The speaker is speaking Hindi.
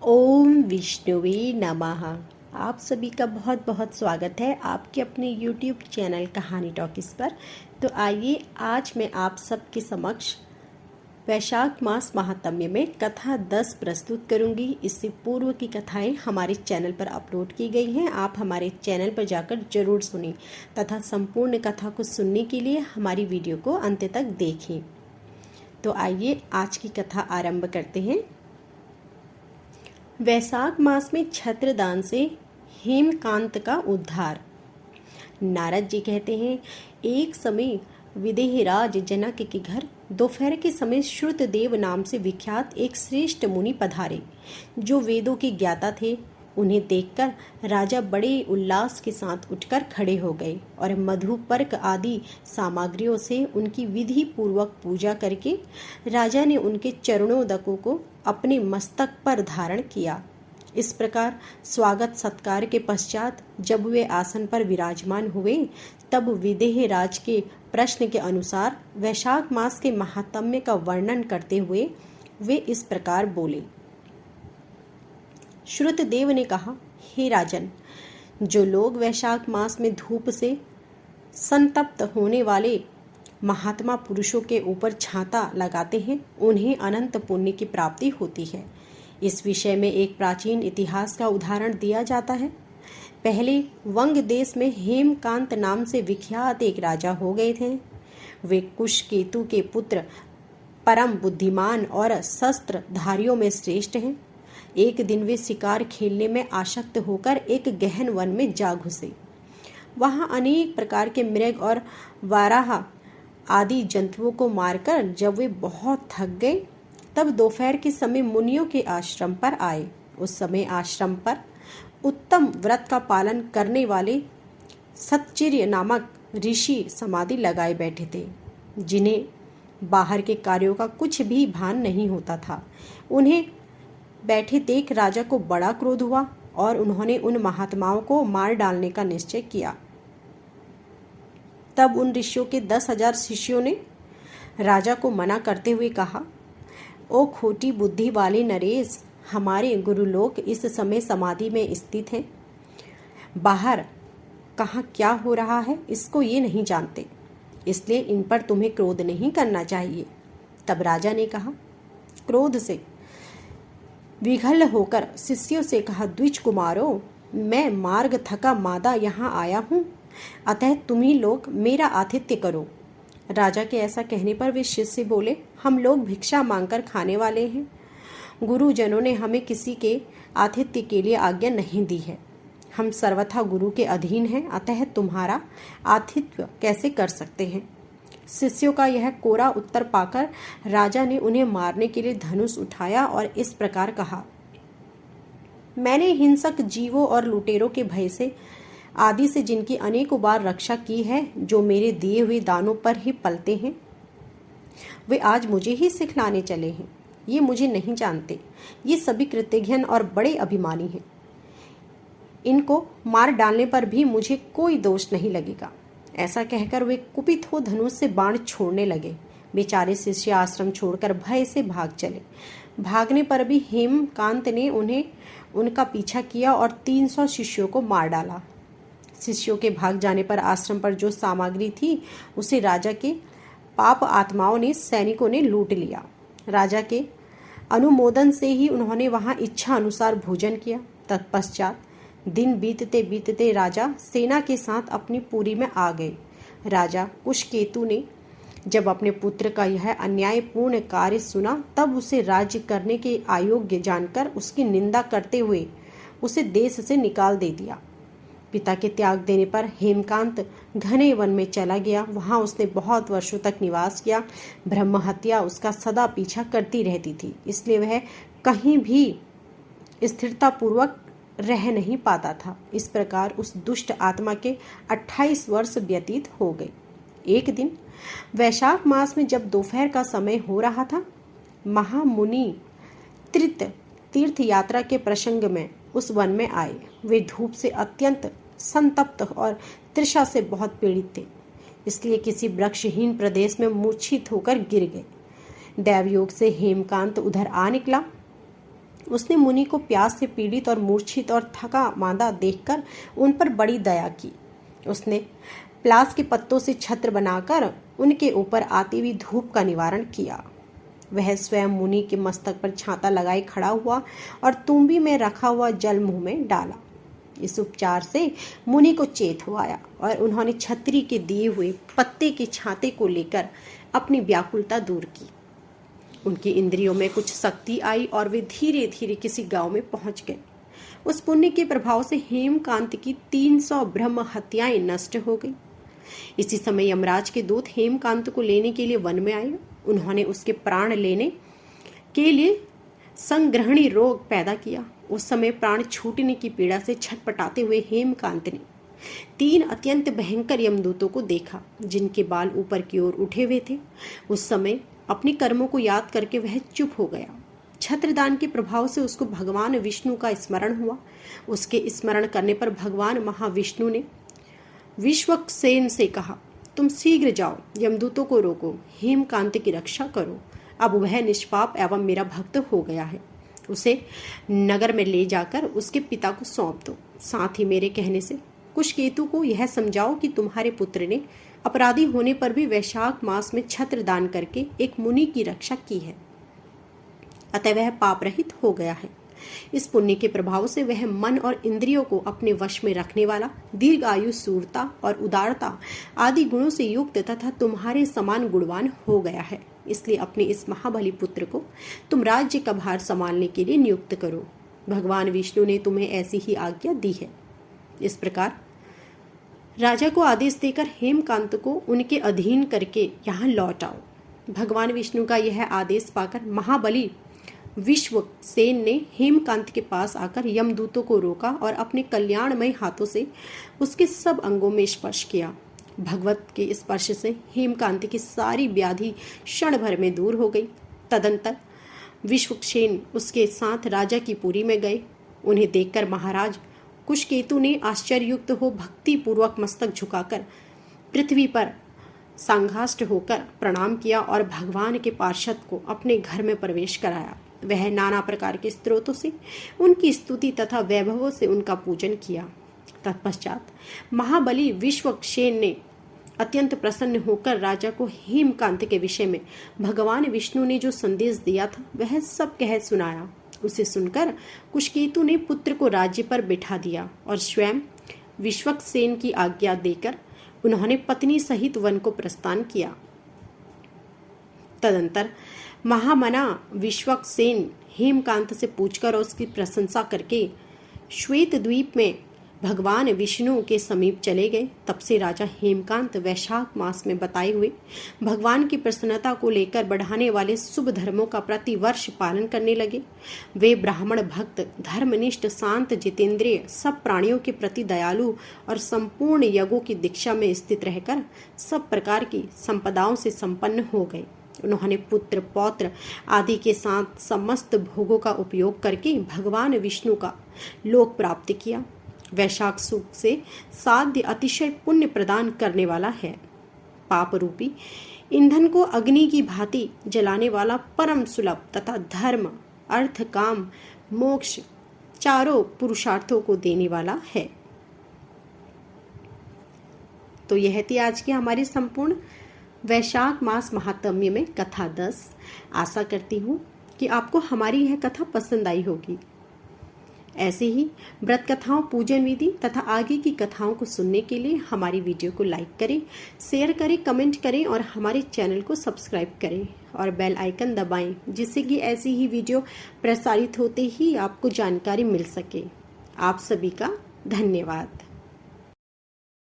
ओम विष्णुवे नमः। आप सभी का बहुत बहुत स्वागत है आपके अपने YouTube चैनल कहानी टॉकीज पर। तो आइए आज मैं आप सबके समक्ष वैशाख मास महात्म्य में कथा 10 प्रस्तुत करूंगी। इससे पूर्व की कथाएं हमारे चैनल पर अपलोड की गई हैं। आप हमारे चैनल पर जाकर जरूर सुनें तथा संपूर्ण कथा को सुनने के लिए हमारी वीडियो को अंत तक देखें। तो आइए आज की कथा आरंभ करते हैं। वैशाख मास में छत्रदान से हेमकांत का उद्धार। नारद जी कहते हैं, एक समय विदेहराज जनक के घर दोपहर के समय श्रुतदेव नाम से विख्यात एक श्रेष्ठ मुनि पधारे, जो वेदों के ज्ञाता थे। उन्हें देखकर राजा बड़े उल्लास के साथ उठकर खड़े हो गए और मधुपर्क आदि सामग्रियों से उनकी विधि पूर्वक पूजा करके राजा ने उनके चरणोदकों को अपने मस्तक पर धारण किया। इस प्रकार स्वागत सत्कार के पश्चात जब वे आसन पर विराजमान हुए, तब विदेह राज के प्रश्न के अनुसार वैशाख मास के महात्म्य का वर्णन करते हुए वे इस प्रकार बोले। श्रुतदेव ने कहा, हे राजन, जो लोग वैशाख मास में धूप से संतप्त होने वाले महात्मा पुरुषों के ऊपर छाता लगाते हैं, उन्हें अनंत पुण्य की प्राप्ति होती है। इस विषय में एक प्राचीन इतिहास का उदाहरण दिया जाता है। पहले वंग देश में हेमकांत नाम से विख्यात एक राजा हो गए थे। वे कुशकेतु के पुत्र, परम बुद्धिमान और शस्त्रधारियों में श्रेष्ठ हैं। एक दिन वे शिकार खेलने में आसक्त होकर एक गहन वन में जा घुसे। वहां अनेक प्रकार के मृग और वाराह आदि जंतुओं को मारकर जब वे बहुत थक गए, तब दोपहर के समय मुनियों के आश्रम पर आए। उस समय आश्रम पर उत्तम व्रत का पालन करने वाले सच्चिर्य नामक ऋषि समाधि लगाए बैठे थे, जिन्हें बाहर के कार्यों का कुछ भी भान नहीं होता था। उन्हें बैठे देख राजा को बड़ा क्रोध हुआ और उन्होंने उन महात्माओं को मार डालने का निश्चय किया। तब उन ऋषियों के 10,000 शिष्यों ने राजा को मना करते हुए कहा, ओ खोटी बुद्धि वाले नरेश, हमारे गुरुलोक इस समय समाधि में स्थित हैं। बाहर कहाँ क्या हो रहा है इसको ये नहीं जानते, इसलिए इन पर तुम्हें क्रोध नहीं करना चाहिए। तब राजा ने कहा, क्रोध से विघल होकर शिष्यों से कहा, द्विज कुमारों, मैं मार्ग थका मादा यहाँ आया हूँ, अतः तुम ही लोग मेरा आतिथ्य करो। राजा के ऐसा कहने पर वे शिष्य बोले, हम लोग भिक्षा मांगकर खाने वाले हैं। गुरुजनों ने हमें किसी के आतिथ्य के लिए आज्ञा नहीं दी है। हम सर्वथा गुरु के अधीन हैं, अतः तुम्हारा आतिथ्य कैसे कर सकते हैं। शिष्यों का यह कोरा उत्तर पाकर राजा ने उन्हें मारने के लिए धनुष उठाया और इस प्रकार कहा, मैंने हिंसक जीवों और लुटेरों के भय से आदि से जिनकी अनेकों बार रक्षा की है, जो मेरे दिए हुए दानों पर ही पलते हैं, वे आज मुझे ही सिखलाने चले हैं। ये मुझे नहीं जानते। ये सभी कृतघ्न और बड़े अभिमानी हैं। इनको मार डालने पर भी मुझे कोई दोष नहीं लगेगा। ऐसा कहकर वे कुपित हो धनुष से बाण छोड़ने लगे। बेचारे शिष्य आश्रम छोड़कर भय से भाग चले। भागने पर भी हेमकांत ने उन्हें उनका पीछा किया और 300 शिष्यों को मार डाला। शिष्यों के भाग जाने पर आश्रम पर जो सामग्री थी उसे राजा के पाप आत्माओं ने सैनिकों ने लूट लिया। राजा के अनुमोदन से ही उन्होंने वहां इच्छा अनुसार भोजन किया। तत्पश्चात दिन बीतते बीतते राजा सेना के साथ अपनी पुरी में आ गए। राजा कुशकेतु ने जब अपने पुत्र का यह अन्यायपूर्ण कार्य सुना, तब उसे राज्य करने के अयोग्य जानकर उसकी निंदा करते हुए उसे देश से निकाल दे दिया। पिता के त्याग देने पर हेमकांत घने वन में चला गया। वहां उसने बहुत वर्षों तक निवास किया। ब्रह्म हत्या उसका सदा पीछा करती रहती थी, इसलिए वह कहीं भी स्थिरता पूर्वक रह नहीं पाता था। इस प्रकार उस दुष्ट आत्मा के 28 वर्ष व्यतीत हो गए। एक दिन वैशाख मास में जब दोपहर का समय हो रहा था, महामुनि तीर्थ यात्रा के प्रसंग में उस वन में आए। वे धूप से अत्यंत संतप्त और तृषा से बहुत पीड़ित थे, इसलिए किसी वृक्षहीन प्रदेश में मूर्छित होकर गिर गए। दैवयोग से हेमकांत उधर आ निकला। उसने मुनि को प्यास से पीड़ित और मूर्छित और थका मांदा देखकर उन पर बड़ी दया की। उसने प्लास के पत्तों से छत्र बनाकर उनके ऊपर आती हुई धूप का निवारण किया। वह स्वयं मुनि के मस्तक पर छाता लगाए खड़ा हुआ और तुम्बी में रखा हुआ जल मुंह में डाला। इस उपचार से मुनि को चेत हो आया और उन्होंने छत्री के दिए हुए पत्ते के छाते को लेकर अपनी व्याकुलता दूर की। उनकी इंद्रियों में कुछ शक्ति आई और वे धीरे धीरे किसी गांव में पहुंच गए। उस पुण्य के प्रभाव से हेमकांत की 300 ब्रह्म हत्याएं नष्ट हो गई। इसी समय यमराज के दूत हेमकांत को लेने के लिए वन में आए। उन्होंने उसके प्राण लेने के लिए संग्रहणी रोग पैदा किया। उस समय प्राण छूटने की पीड़ा से छटपटाते हुए हेमकांत ने 3 अत्यंत भयंकर यमदूतों को देखा, जिनके बाल ऊपर की ओर उठे हुए थे। उस समय अपने कर्मों को याद करके वह चुप हो गया। छत्रदान के प्रभाव से उसको भगवान विष्णु का स्मरण हुआ। उसके स्मरण करने पर भगवान महाविष्णु ने विश्वक्सेन से कहा, तुम शीघ्र जाओ, यमदूतों को रोको, हेमकांत की रक्षा करो। अब वह निष्पाप एवं मेरा भक्त हो गया है। उसे नगर में ले जाकर उसके पिता को सौंप दो। साथ ही मेरे कहने से कुशकेतु को यह समझाओ कि तुम्हारे पुत्र ने अपराधी होने पर भी वैशाख मास में छत्र दान करके एक मुनि की रक्षा की है, अतः वह पाप रहित हो गया है। इस पुण्य के प्रभाव से वह मन और इंद्रियों को अपने वश में रखने वाला, दीर्घ आयु, सूरता और उदारता आदि गुणों से युक्त तथा तुम्हारे समान गुणवान हो गया है। इसलिए अपने इस महाबली पुत्र को तुम राज्य का भार संभालने के लिए नियुक्त करो। भगवान विष्णु ने तुम्हें ऐसी ही आज्ञा दी है। इस प्रकार राजा को आदेश देकर हेमकांत को उनके अधीन करके यहाँ लौट आओ। भगवान विष्णु का यह आदेश पाकर महाबली विश्वसेन ने हेमकांत के पास आकर यमदूतों को रोका और अपने कल्याणमय हाथों से उसके सब अंगों में स्पर्श किया। भगवत के स्पर्श से हेमकांत की सारी व्याधि क्षण भर में दूर हो गई। तदंतर विश्वसेन उसके साथ राजा की पुरी में गए। उन्हें देखकर महाराज कुशकेतु ने आश्चर्ययुक्त हो भक्ति पूर्वक मस्तक झुकाकर पृथ्वी पर सांघाष्ट होकर प्रणाम किया और भगवान के पार्षद को अपने घर में प्रवेश कराया। वह नाना प्रकार के स्तोत्रों से उनकी स्तुति तथा वैभवों से उनका पूजन किया। तत्पश्चात महाबली विश्वक्सेन ने अत्यंत प्रसन्न होकर राजा को हेमकांत के विषय में भगवान विष्णु ने जो संदेश दिया था वह सब कह सुनाया। उसे सुनकर कुशकेतु ने पुत्र को राज्य पर बिठा दिया और स्वयं विश्वक्सेन की आज्ञा देकर उन्होंने पत्नी सहित वन को प्रस्थान किया। तदंतर महामना विश्वक्सेन हेमकांत से पूछकर और उसकी प्रशंसा करके श्वेत द्वीप में भगवान विष्णु के समीप चले गए। तब से राजा हेमकांत वैशाख मास में बताए हुए भगवान की प्रसन्नता को लेकर बढ़ाने वाले शुभ धर्मों का प्रतिवर्ष पालन करने लगे। वे ब्राह्मण भक्त, धर्मनिष्ठ, शांत, जितेंद्रिय, सब प्राणियों के प्रति दयालु और संपूर्ण यज्ञों की दीक्षा में स्थित रहकर सब प्रकार की संपदाओं से संपन्न हो गए। उन्होंने पुत्र, पौत्र आदि के साथ समस्त भोगों का उपयोग करके भगवान विष्णु का लोक प्राप्त किया। वैशाख सुख से साध्य अतिशय पुण्य प्रदान करने वाला है। पाप रूपी ईंधन को अग्नि की भांति जलाने वाला परम सुलभ तथा धर्म, अर्थ, काम, मोक्ष चारों पुरुषार्थों को देने वाला है। तो यह थी आज की हमारी संपूर्ण वैशाख मास महात्म्य में कथा 10। आशा करती हूँ कि आपको हमारी यह कथा पसंद आई होगी। ऐसे ही व्रत कथाओं, पूजन विधि तथा आगे की कथाओं को सुनने के लिए हमारी वीडियो को लाइक करें, शेयर करें, कमेंट करें और हमारे चैनल को सब्सक्राइब करें और बेल आइकन दबाएं, जिससे कि ऐसी ही वीडियो प्रसारित होते ही आपको जानकारी मिल सके। आप सभी का धन्यवाद।